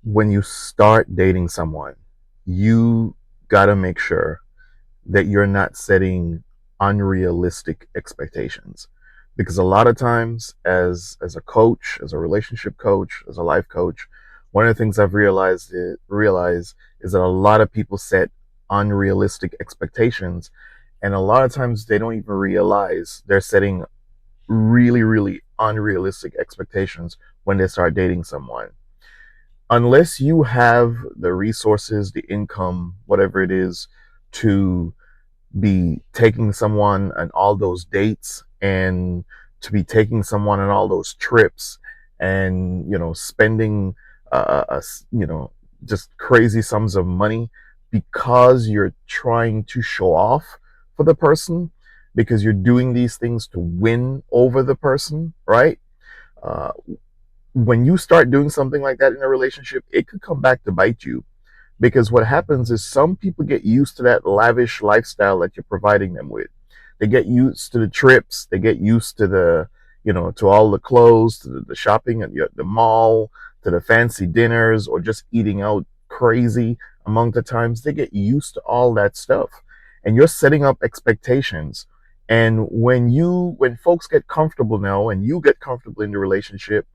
when you start dating someone, you got to make sure that you're not setting unrealistic expectations. Because a lot of times, as a coach, as a relationship coach, as a life coach, one of the things I've realized is that a lot of people set unrealistic expectations, and a lot of times they don't even realize they're setting really, really unrealistic expectations when they start dating someone. Unless you have the resources, the income, whatever it is, to be taking someone on all those dates and to be taking someone on all those trips and spending uh, you know just crazy sums of money because you're trying to show off for the person, because you're doing these things to win over the person, right? uh, when you start doing something like that in a relationship, it could come back to bite you, because what happens is some people get used to that lavish lifestyle that you're providing them with. They get used to the trips, they get used to to all the clothes, to the shopping at the mall, to the fancy dinners, or just eating out crazy among the times. They get used to all that stuff. And you're setting up expectations. And when folks get comfortable now and you get comfortable in the relationship,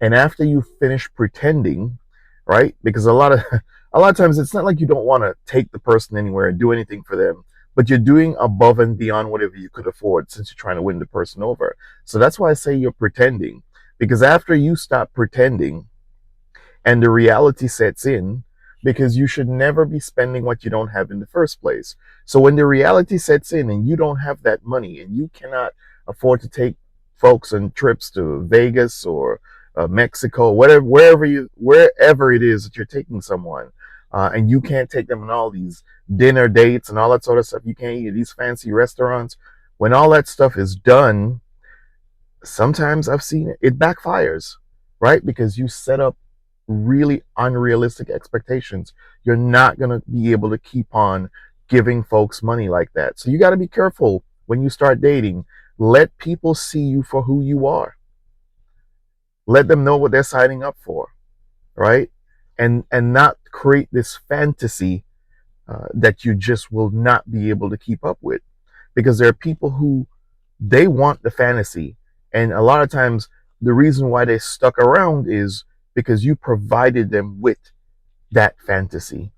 and after you finish pretending, right? Because a lot of times it's not like you don't want to take the person anywhere and do anything for them, but you're doing above and beyond whatever you could afford since you're trying to win the person over. So that's why I say you're pretending. Because after you stop pretending and the reality sets in, because you should never be spending what you don't have in the first place. So when the reality sets in and you don't have that money and you cannot afford to take folks on trips to Vegas or Mexico, wherever it is that you're taking someone, and you can't take them on all these dinner dates and all that sort of stuff, you can't eat at these fancy restaurants. When all that stuff is done, sometimes I've seen it backfires, right? Because you set up really unrealistic expectations. You're not going to be able to keep on giving folks money like that. So you got to be careful when you start dating. Let people see you for who you are. Let them know what they're signing up for, right? And not create this fantasy that you just will not be able to keep up with, because there are people who they want the fantasy, and a lot of times the reason why they stuck around is because you provided them with that fantasy.